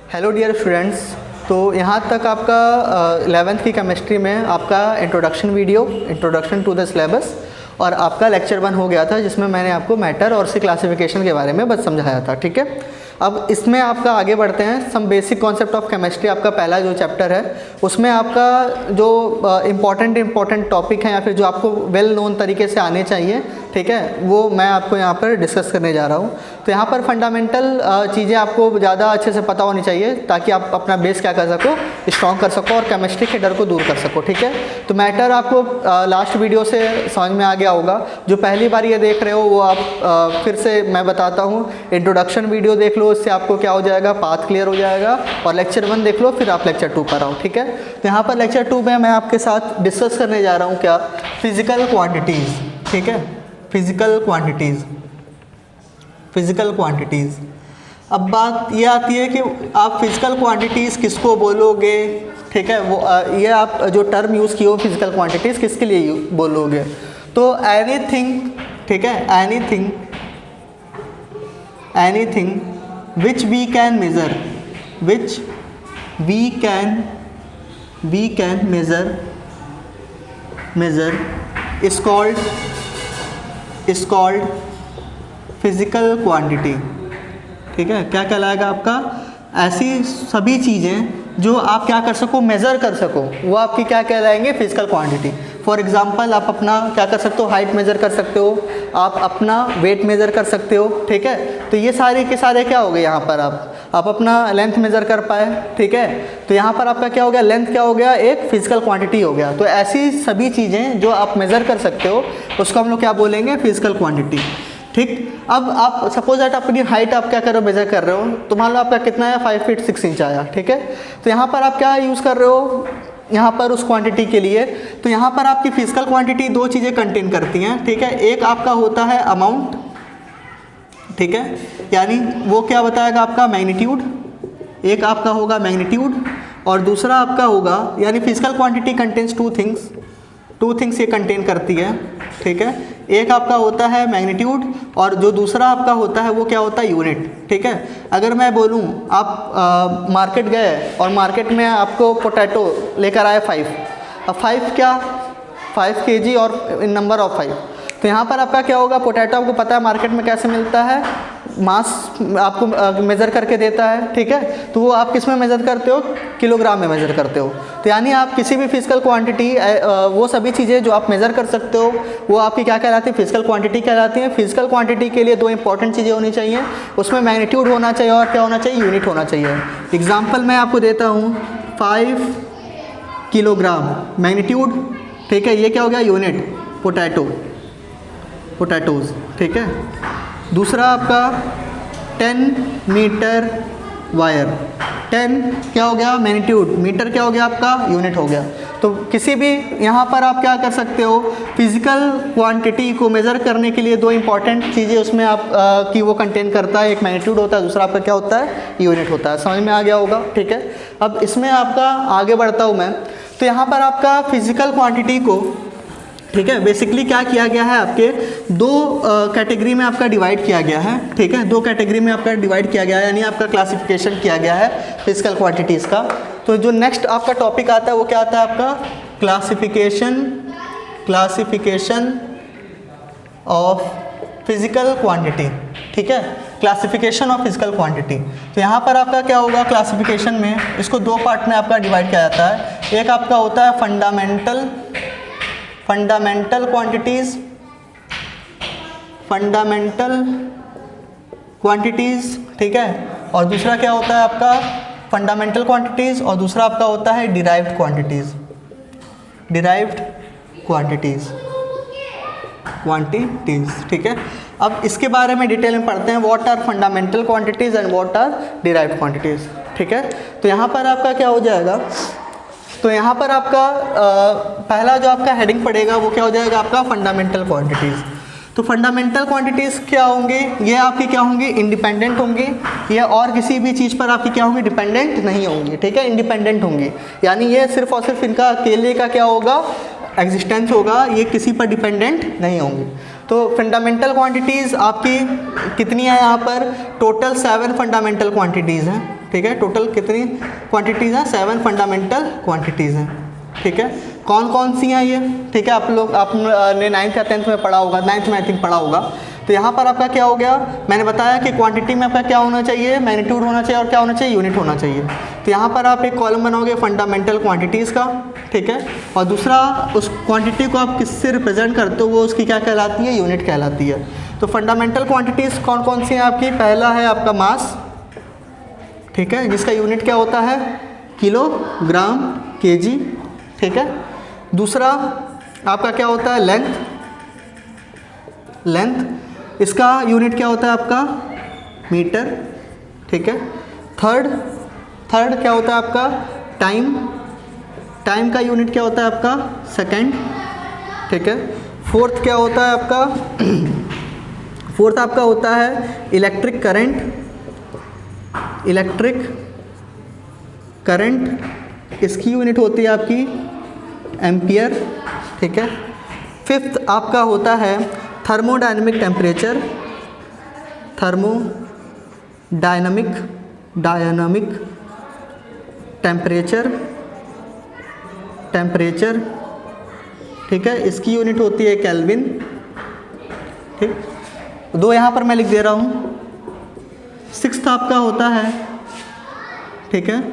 Hello dear students. तो यहाँ तक आपका 11th की केमिस्ट्री में आपका इंट्रोडक्शन टू द सिलेबस और आपका लेक्चर 1 हो गया था, जिसमें मैंने आपको मैटर और उसकी क्लासिफिकेशन के बारे में बस समझाया था। ठीक है, अब इसमें आपका आगे बढ़ते हैं। Some basic concept of chemistry आपका पहला जो चैप्टर है, उसमें आपका जो इम्पॉर्टेंट टॉपिक हैं या फिर जो आपको वेल नोन तरीके से आने चाहिए, ठीक है, वो मैं आपको यहाँ पर डिस्कस करने जा रहा हूँ। तो यहाँ पर फंडामेंटल चीज़ें आपको ज़्यादा अच्छे से पता होनी चाहिए, ताकि आप अपना बेस क्या कर सको, स्ट्रॉन्ग कर सको और केमिस्ट्री के डर को दूर कर सको। ठीक है, तो मैटर आपको लास्ट वीडियो से समझ में आ गया होगा। जो पहली बार ये देख रहे हो वो आप फिर से मैं बताता हूँ, इंट्रोडक्शन वीडियो देख लो, इससे आपको क्या हो जाएगा, पाथ क्लियर हो जाएगा। और लेक्चर 1 देख लो, फिर आप लेक्चर 2 पर आओ। ठीक है, तो यहाँ पर लेक्चर 2 में मैं आपके साथ डिस्कस करने जा रहा हूँ क्या, फिजिकल क्वांटिटीज़। ठीक है, फिजिकल क्वांटिटीज़। अब बात ये आती है कि आप फिजिकल क्वांटिटीज़ किसको बोलोगे। ठीक है, वो ये आप जो टर्म यूज़ किए हो फिजिकल क्वांटिटीज़ किसके लिए बोलोगे, तो एनीथिंग, ठीक है, anything which we can measure is called physical quantity. ठीक है, क्या कहलाएगा आपका, ऐसी सभी चीज़ें जो आप क्या कर सको, मेज़र कर सको, वो आपकी क्या कहलाएंगे, फिजिकल क्वांटिटी। फॉर एग्जांपल आप अपना क्या कर सकते हो, हाइट मेज़र कर सकते हो, आप अपना वेट मेज़र कर सकते हो। ठीक है, तो ये सारे के सारे क्या हो गए, यहाँ पर आप अपना लेंथ मेज़र कर पाए। ठीक है, तो यहाँ पर आपका क्या हो गया, लेंथ क्या हो गया, एक फिजिकल क्वांटिटी हो गया। तो ऐसी सभी चीज़ें जो आप मेज़र कर सकते हो उसको हम लोग क्या बोलेंगे, फिजिकल क्वांटिटी। ठीक, अब आप सपोज दैट अपनी हाइट आप क्या कर रहे हो, मेज़र कर रहे हो, तो मान लो आपका कितना है, 5 फीट 6 इंच आया। ठीक है, तो यहाँ पर आप क्या यूज़ कर रहे हो, यहाँ पर उस क्वांटिटी के लिए, तो यहाँ पर आपकी फिजिकल क्वांटिटी दो चीज़ें कंटेन करती हैं। ठीक है, एक आपका होता है अमाउंट, ठीक है, यानी वो क्या बताएगा आपका मैग्नीट्यूड, एक आपका होगा मैग्नीट्यूड और दूसरा आपका होगा, यानी physical quantity contains two things ये कंटेन करती है। ठीक है, एक आपका होता है मैग्नीट्यूड और जो दूसरा आपका होता है वो क्या होता है, यूनिट। ठीक है, अगर मैं बोलूँ आप मार्केट गए और मार्केट में आपको पोटैटो लेकर आए 5, अब 5 kg और इन नंबर ऑफ 5, तो यहाँ पर आपका क्या होगा, पोटैटो आपको पता है मार्केट में कैसे मिलता है, मास आपको मेज़र करके देता है। ठीक है, तो वो आप किस में मेज़र करते हो, किलोग्राम में मेज़र करते हो। तो यानी आप किसी भी फिजिकल क्वांटिटी, वो सभी चीज़ें जो आप मेज़र कर सकते हो वो आपकी क्या कहलाती है, फिजिकल क्वांटिटी कहलाती है। फिजिकल क्वांटिटी के लिए दो इंपॉर्टेंट चीज़ें होनी चाहिए, उसमें मैग्नीट्यूड होना चाहिए और क्या होना चाहिए, यूनिट होना चाहिए। एग्जाम्पल मैं आपको देता हूँ, 5 किलोग्राम मैग्नीट्यूड। ठीक है, ये क्या हो गया, यूनिट, पोटैटोज़। ठीक है, दूसरा आपका 10 मीटर वायर, 10 क्या हो गया, मैग्नीट्यूड, मीटर क्या हो गया आपका, यूनिट हो गया। तो किसी भी यहाँ पर आप क्या कर सकते हो, फिजिकल क्वांटिटी को मेज़र करने के लिए दो इंपॉर्टेंट चीज़ें उसमें आप की वो कंटेन करता है, एक मैग्नीट्यूड होता है, दूसरा आपका क्या होता है, यूनिट होता है। समझ में आ गया होगा। ठीक है, अब इसमें आपका आगे बढ़ता हूँ मैं। तो यहाँ पर आपका फिजिकल क्वांटिटी को, ठीक है, बेसिकली क्या किया गया है, आपके दो कैटेगरी में आपका डिवाइड किया गया है। ठीक है, दो कैटेगरी में आपका डिवाइड किया गया है, यानी आपका क्लासिफिकेशन किया गया है फिजिकल क्वांटिटीज़ का। तो जो नेक्स्ट आपका टॉपिक आता है वो क्या आता है आपका, क्लासिफिकेशन ऑफ फिजिकल क्वांटिटी। ठीक है, क्लासिफिकेशन ऑफ फिजिकल क्वांटिटी। तो यहाँ पर आपका क्या होगा, क्लासिफिकेशन में इसको दो पार्ट में आपका डिवाइड किया जाता है। एक आपका होता है फंडामेंटल क्वांटिटीज़। ठीक है, और दूसरा क्या होता है आपका, फंडामेंटल क्वांटिटीज़ और दूसरा आपका होता है डिराइव्ड क्वांटिटीज़। ठीक है, अब इसके बारे में डिटेल में पढ़ते हैं, what are fundamental quantities and what are derived quantities. ठीक है, तो यहाँ पर आपका क्या हो जाएगा, तो यहाँ पर आपका पहला जो आपका हेडिंग पड़ेगा वो क्या हो जाएगा आपका, फंडामेंटल क्वांटिटीज़। तो फंडामेंटल क्वांटिटीज़ क्या होंगे, ये आपकी क्या होंगी, इंडिपेंडेंट होंगी, ये और किसी भी चीज़ पर आपकी क्या होंगी, डिपेंडेंट नहीं होंगी। ठीक है, इंडिपेंडेंट होंगी, यानी ये सिर्फ और सिर्फ इनका अकेले का क्या होगा, एग्जिस्टेंस होगा, ये किसी पर डिपेंडेंट नहीं होंगी। तो फंडामेंटल क्वांटिटीज़ आपकी कितनी है यहाँ पर, टोटल 7 फंडामेंटल क्वांटिटीज़ हैं। ठीक है, टोटल कितनी क्वांटिटीज़ हैं? 7 फंडामेंटल क्वांटिटीज़ हैं, ठीक है। कौन कौन सी हैं ये? ठीक है, आपने 9th या 10th में पढ़ा होगा, 9th में आई थिंक पढ़ा होगा। तो यहाँ पर आपका क्या हो गया, मैंने बताया कि क्वांटिटी में आपका क्या होना चाहिए? मैग्नीट्यूड होना चाहिए, और क्या होना चाहिए? यूनिट होना चाहिए। तो यहाँ पर आप एक कॉलम बनाओगे फंडामेंटल क्वांटिटीज़ का, ठीक है, और दूसरा उस क्वांटिटी को आप किससे रिप्रेजेंट करते हो, वो उसकी क्या कहलाती है? यूनिट कहलाती है। तो फंडामेंटल क्वांटिटीज़ कौन कौन सी हैं आपकी? पहला है आपका मास, ठीक है, जिसका यूनिट क्या होता है? किलोग्राम, केजी, ठीक है। दूसरा आपका क्या होता है? लेंथ, इसका यूनिट क्या होता है आपका? मीटर, ठीक है। थर्ड क्या होता है आपका? टाइम का यूनिट क्या होता है आपका? सेकंड, ठीक है। फोर्थ क्या होता है आपका? फोर्थ आपका होता है इलेक्ट्रिक करंट, इसकी यूनिट होती है आपकी एम्पियर, ठीक है। फिफ्थ आपका होता है थर्मोडायनामिक टेम्परेचर, ठीक है, इसकी यूनिट होती है केल्विन, ठीक। दो यहाँ पर मैं लिख दे रहा हूँ। सिक्स्थ आपका होता है, ठीक है,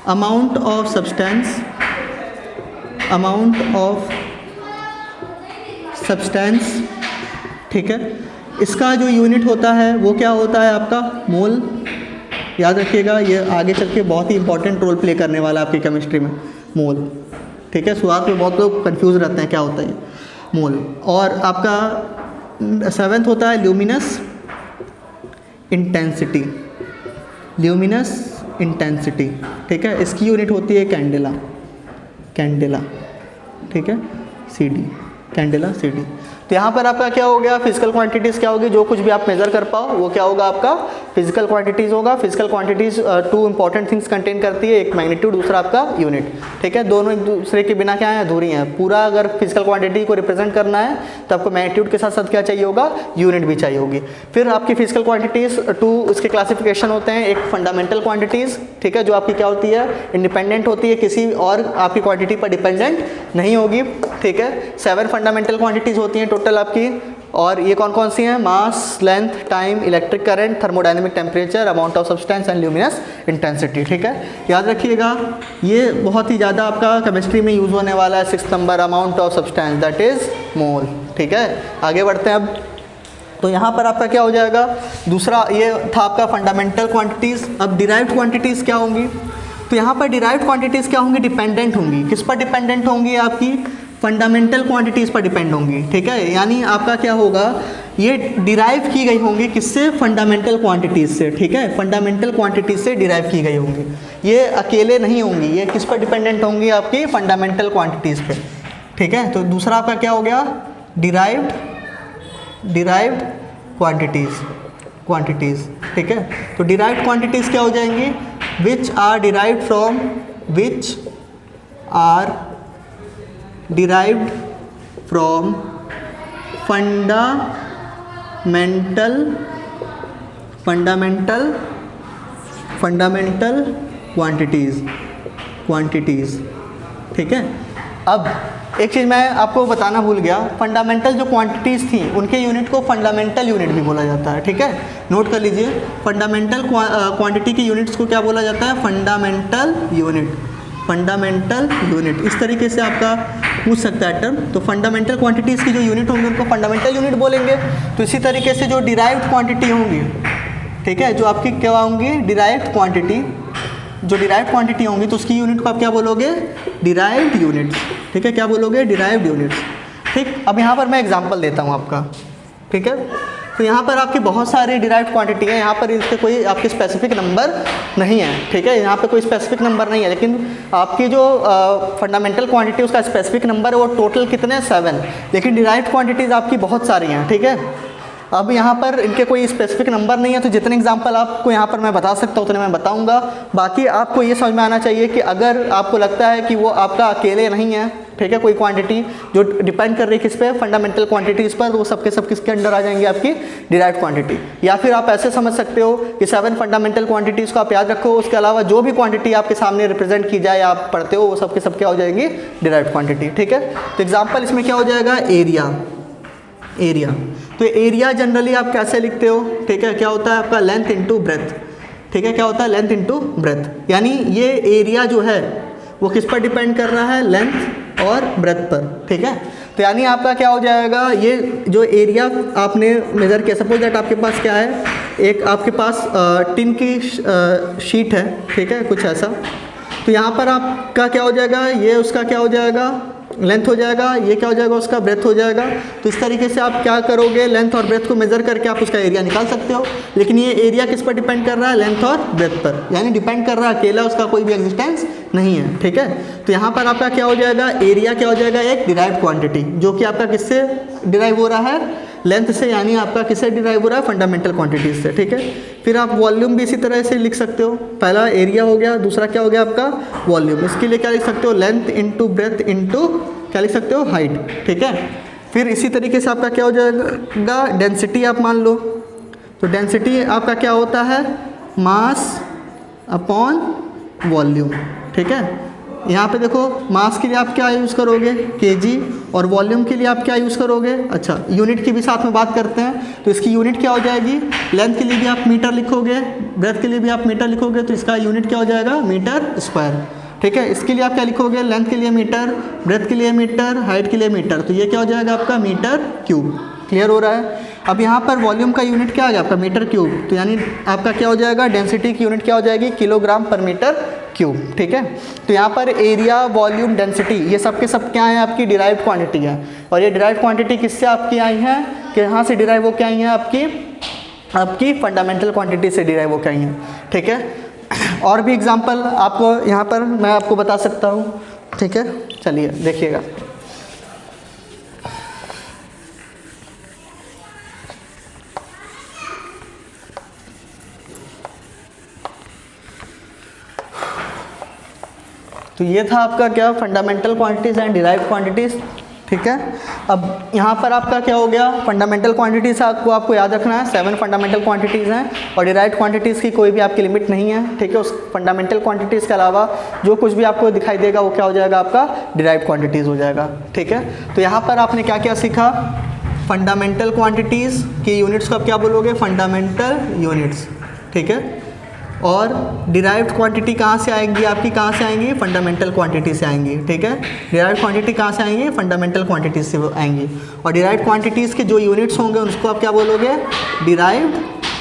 अमाउंट ऑफ सब्सटेंस, ठीक है, इसका जो यूनिट होता है वो क्या होता है आपका? मोल। याद रखिएगा, ये आगे चल के बहुत ही इंपॉर्टेंट रोल प्ले करने वाला है आपकी केमिस्ट्री में, मोल, ठीक है। शुरुआत में बहुत लोग कंफ्यूज रहते हैं क्या होता है ये मोल। और आपका 7th होता है ल्यूमिनस इंटेंसिटी, ठीक है, इसकी यूनिट होती है कैंडेला, ठीक है, कैंडेला CD। तो यहाँ पर आपका क्या हो गया? फिजिकल क्वांटिटीज़ क्या होगी? जो कुछ भी आप मेज़र कर पाओ वो क्या होगा? आपका फिजिकल क्वांटिटीज़ होगा। Physical quantities 2 important things contain करती है, एक मैग्नीट्यूड, दूसरा आपका यूनिट, ठीक है। दोनों एक दूसरे के बिना क्या है? अधूरी हैं। पूरा अगर फिजिकल क्वांटिटी को रिप्रेजेंट करना है तो आपको मैग्नीट्यूड के साथ साथ क्या चाहिए होगा? यूनिट भी चाहिए होगी। फिर आपकी फिजिकल क्वांटिटीज़ 2 उसके क्लासिफिकेशन होते हैं। एक फंडामेंटल क्वांटिटीज़, ठीक है, जो आपकी क्या होती है? इंडिपेंडेंट होती है, किसी और आपकी क्वांटिटी पर डिपेंडेंट नहीं होगी, ठीक है। 7 फंडामेंटल क्वांटिटीज़ होती हैं टोटल आपकी, और ये कौन कौन सी हैं? Mass, length, time, electric current, thermodynamic temperature, amount of substance and luminous intensity, ठीक है। याद रखिएगा, ये बहुत ही ज़्यादा आपका केमिस्ट्री में यूज़ होने वाला है। 6th number, amount of substance, that is mole, ठीक है। आगे बढ़ते हैं अब। तो यहाँ पर आपका क्या हो जाएगा? दूसरा ये था आपका फंडामेंटल क्वांटिटीज़। अब डिराइव्ड क्वांटिटीज़ क्या होंगी? तो यहाँ पर डिराइव्ड क्वांटिटीज़ क्या होंगी? डिपेंडेंट होंगी। किस पर डिपेंडेंट होंगी? आपकी फंडामेंटल क्वांटिटीज़ पर डिपेंड होंगी, ठीक है। यानी आपका क्या होगा? ये डिराइव की गई होंगी किससे? फंडामेंटल क्वांटिटीज़ से, ठीक है। फंडामेंटल क्वांटिटीज़ से डिराइव की गई होंगी। ये अकेले नहीं होंगी, ये किस पर डिपेंडेंट होंगी? आपकी फंडामेंटल क्वांटिटीज़ पे, ठीक है। तो दूसरा आपका क्या हो गया? डिराइव्ड क्वांटिटीज़, ठीक है। तो डिराइव्ड क्वांटिटीज़ क्या हो जाएंगी? Which are derived from fundamental quantities, ठीक है। अब एक चीज़ मैं आपको बताना भूल गया, फंडामेंटल जो क्वांटिटीज़ थी उनके यूनिट को फंडामेंटल यूनिट भी बोला जाता है, ठीक है। नोट कर लीजिए, फंडामेंटल क्वांटिटी की यूनिट्स को क्या बोला जाता है? Fundamental unit. इस तरीके से आपका पूछ सकता है टर्म। तो फंडामेंटल क्वांटिटीज़ की जो यूनिट होंगी उनको फंडामेंटल यूनिट बोलेंगे। तो इसी तरीके से जो डिराइव्ड क्वांटिटी होंगी, ठीक है, जो आपकी क्या होंगी? डिराइव्ड क्वांटिटी होंगी, तो उसकी यूनिट को आप क्या बोलोगे? डिराइव्ड यूनिट्स, ठीक है। क्या बोलोगे? डिराइव्ड यूनिट्स, ठीक। अब यहाँ पर मैं एग्जांपल देता हूँ आपका, ठीक है। तो यहाँ पर आपकी बहुत सारी डिराइव्ड क्वांटिटी है, यहाँ पर इसके कोई आपके स्पेसिफिक नंबर नहीं है, ठीक है। यहाँ पे कोई स्पेसिफिक नंबर नहीं है, लेकिन आपकी जो फंडामेंटल क्वांटिटी उसका स्पेसिफिक नंबर है वो टोटल कितने? 7। लेकिन डिराइव्ड क्वांटिटीज़ आपकी बहुत सारी हैं, ठीक है। अब यहाँ पर इनके कोई स्पेसिफिक नंबर नहीं है, तो जितने एग्जांपल आपको यहाँ पर मैं बता सकता हूँ उतने मैं बताऊँगा। बाकी आपको ये समझ में आना चाहिए कि अगर आपको लगता है कि वो आपका अकेले नहीं है, ठीक है, कोई क्वांटिटी जो डिपेंड कर रही है किस पे, फंडामेंटल क्वांटिटीज़ पर, वो सबके सब किसके अंडर आ जाएंगे, आपकी डिराइव्ड क्वांटिटी। या फिर आप ऐसे समझ सकते हो कि 7 फंडामेंटल क्वांटिटीज़ को आप याद रखो, उसके अलावा जो भी क्वांटिटी आपके सामने रिप्रेजेंट की जाए आप पढ़ते हो, वो सबके सब क्या हो जाएंगी, डिराइव्ड क्वांटिटी। ठीक है, तो एग्जाम्पल इसमें क्या हो जाएगा, एरिया। तो एरिया जनरली आप कैसे लिखते हो, ठीक है, क्या होता है आपका लेंथ इंटू ब्रेथ। ठीक है, क्या होता है, लेंथ इंटू ब्रेथ। यानी ये एरिया जो है वो किस पर डिपेंड कर रहा है, लेंथ और ब्रेथ पर। ठीक है, तो यानी आपका क्या हो जाएगा, ये जो एरिया आपने मेज़र किया, सपोज दैट आपके पास क्या है, एक आपके पास टिन की शीट है, ठीक है, कुछ ऐसा। तो यहाँ पर आपका क्या हो जाएगा, ये उसका क्या हो जाएगा, लेंथ हो जाएगा, ये क्या हो जाएगा, उसका ब्रेथ हो जाएगा। तो इस तरीके से आप क्या करोगे, लेंथ और ब्रेथ को मेज़र करके आप उसका एरिया निकाल सकते हो। लेकिन ये एरिया किस पर डिपेंड कर रहा है, लेंथ और ब्रेथ पर, यानी डिपेंड कर रहा है, अकेला उसका कोई भी एग्जिस्टेंस नहीं है। ठीक है, तो यहाँ पर आपका क्या हो जाएगा, एरिया क्या हो जाएगा, एक डिराइव्ड क्वांटिटी, जो कि आपका किससे डिराइव हो रहा है, लेंथ से, यानी आपका किससे डिराइव हो रहा है, फंडामेंटल क्वांटिटीज से। ठीक है, फिर आप वॉल्यूम भी इसी तरह से लिख सकते हो, पहला एरिया हो गया, दूसरा क्या हो गया आपका वॉल्यूम। इसके लिए क्या लिख सकते हो, लेंथ इंटू ब्रेथ इंटू क्या लिख सकते हो, हाइट। ठीक है, फिर इसी तरीके से आपका क्या हो जाएगा, डेंसिटी आप मान लो। तो डेंसिटी आपका क्या होता है, मास अपॉन वॉल्यूम। ठीक है, यहाँ पे देखो मास के लिए आप क्या यूज़ करोगे, केजी, और वॉल्यूम के लिए आप क्या यूज़ करोगे, अच्छा यूनिट की भी साथ में बात करते हैं। तो इसकी यूनिट क्या हो जाएगी, लेंथ के लिए भी आप मीटर लिखोगे, ब्रेथ के लिए भी आप मीटर लिखोगे, तो इसका यूनिट क्या हो जाएगा, मीटर स्क्वायर। ठीक है, इसके लिए आप क्या लिखोगे, लेंथ के लिए मीटर, ब्रेथ के लिए मीटर, हाइट के लिए मीटर, तो ये क्या हो जाएगा आपका मीटर क्यूब। क्लियर हो रहा है। अब यहाँ पर वॉल्यूम का यूनिट क्या आ गया आपका, मीटर क्यूब, तो यानी आपका क्या हो जाएगा, डेंसिटी की यूनिट क्या हो जाएगी, किलोग्राम पर मीटर क्यूब। ठीक है, तो यहाँ पर एरिया, वॉल्यूम, डेंसिटी, ये सब के सब क्या है, आपकी डिराइव्ड क्वांटिटी है। और ये डिराइव्ड क्वांटिटी किससे आपकी आई हैं, कि यहाँ से डिराइव होकर आई हैं, आपकी फंडामेंटल क्वांटिटी से डिराइव होकर आई हैं। ठीक है, और भी एग्जांपल आपको यहाँ पर मैं आपको बता सकता हूँ। ठीक है, चलिए देखिएगा। तो ये था आपका क्या, fundamental quantities and derived quantities. ठीक है, अब यहाँ पर आपका क्या हो गया, फंडामेंटल क्वांटिटीज़ आपको याद रखना है, 7 फंडामेंटल क्वांटिटीज़ हैं, और डिराइव्ड क्वांटिटीज़ की कोई भी आपकी लिमिट नहीं है। ठीक है, उस फंडामेंटल क्वांटिटीज़ के अलावा जो कुछ भी आपको दिखाई देगा वो क्या हो जाएगा, आपका डिराइव्ड क्वांटिटीज़ हो जाएगा। ठीक है, तो यहाँ पर आपने क्या क्या सीखा, फंडामेंटल क्वांटिटीज़ की यूनिट्स को आप क्या बोलोगे, फंडामेंटल यूनिट्स। ठीक है, और डिराइव्ड क्वांटिटी कहाँ से आएंगी आपकी, कहाँ से आएंगी, फंडामेंटल क्वांटिटी से आएंगी। ठीक है, डिराइव्ड क्वांटिटी कहाँ से आएंगी, फंडामेंटल क्वांटिटी से आएंगी। और डिराइव्ड क्वांटिटीज़ के जो यूनिट्स होंगे उसको आप क्या बोलोगे, डिराइव्ड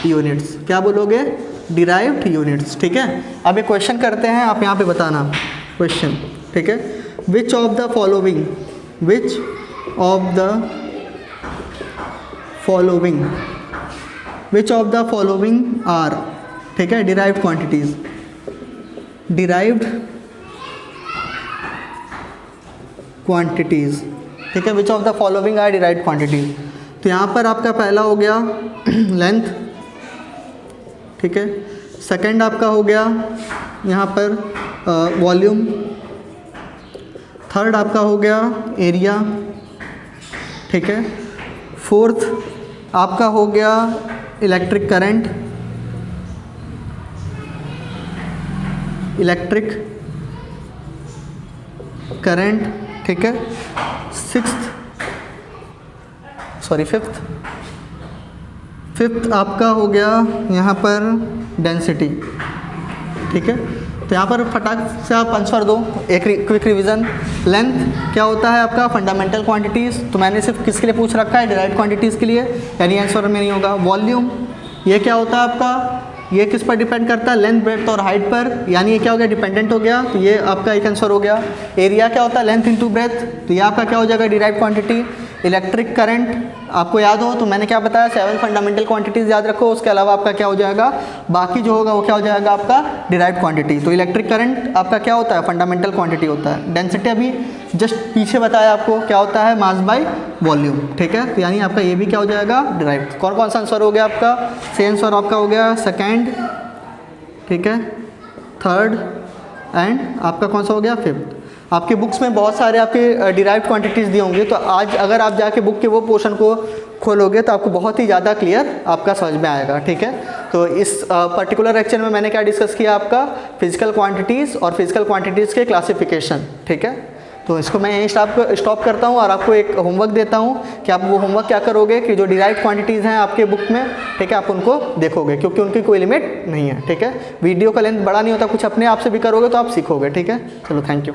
यूनिट्स। क्या बोलोगे, डिराइव्ड यूनिट्स। ठीक है, अब एक क्वेश्चन करते हैं, आप यहाँ पे बताना क्वेश्चन। ठीक है, which of the following are, ठीक है, डिराइव्ड क्वांटिटीज, ठीक है, which of the following are derived quantities. तो यहाँ पर आपका पहला हो गया लेंथ। ठीक है, सेकंड आपका हो गया यहाँ पर वॉल्यूम, थर्ड आपका हो गया एरिया। ठीक है, फोर्थ आपका हो गया इलेक्ट्रिक करंट। ठीक है, फिफ्थ आपका हो गया यहाँ पर डेंसिटी। ठीक है, तो यहाँ पर फटाक से आप आंसर दो, एक क्विक रिवीजन। लेंथ क्या होता है आपका, फंडामेंटल क्वांटिटीज़, तो मैंने सिर्फ किसके लिए पूछ रखा है, डिराइव्ड क्वांटिटीज़ के लिए, यानी आंसर में नहीं होगा। वॉल्यूम, ये क्या होता है आपका, ये किस पर डिपेंड करता है, लेंथ, ब्रेड्थ और हाइट पर, यानी ये क्या हो गया, डिपेंडेंट हो गया, तो ये आपका एक आंसर हो गया। एरिया क्या होता है, लेंथ इंटू ब्रेथ, तो ये आपका क्या हो जाएगा, डिराइव्ड क्वांटिटी। इलेक्ट्रिक करंट आपको याद हो तो मैंने क्या बताया, 7 फंडामेंटल क्वांटिटीज़ याद रखो, उसके अलावा आपका क्या हो जाएगा, बाकी जो होगा वो क्या हो जाएगा आपका डिराइव्ड क्वांटिटी। तो इलेक्ट्रिक करंट आपका क्या होता है, फंडामेंटल क्वांटिटी होता है। डेंसिटी अभी जस्ट पीछे बताया आपको क्या होता है मास बाय वॉल्यूम, ठीक है। तो यानी आपका ये भी क्या हो जाएगा, डिराइव्ड। कौन कौन सा आंसर हो गया आपका, सी आंसर आपका हो गया सेकेंड, ठीक है, थर्ड एंड आपका कौन सा हो गया, फिफ्थ। आपके बुक्स में बहुत सारे आपके डिराइव्ड क्वांटिटीज़ दिए होंगे, तो आज अगर आप जाके बुक के वो पोर्शन को खोलोगे तो आपको बहुत ही ज़्यादा क्लियर आपका समझ में आएगा, ठीक है। तो इस पर्टिकुलर लेक्चर में मैंने क्या डिस्कस किया, आपका फिजिकल क्वांटिटीज़ और फिजिकल क्वांटिटीज़ के क्लासिफिकेशन, ठीक है। तो इसको मैं यहीं स्टॉप करता हूँ और आपको एक होमवर्क देता हूँ कि आप वो होमवर्क क्या करोगे कि जो डिराइव्ड क्वांटिटीज़ हैं आपके बुक में, ठीक है, आप उनको देखोगे क्योंकि उनकी कोई लिमिट नहीं है, ठीक है। वीडियो का लेंथ बड़ा नहीं होता, कुछ अपने आप से भी करोगे तो आप सीखोगे, ठीक है। चलो, थैंक यू।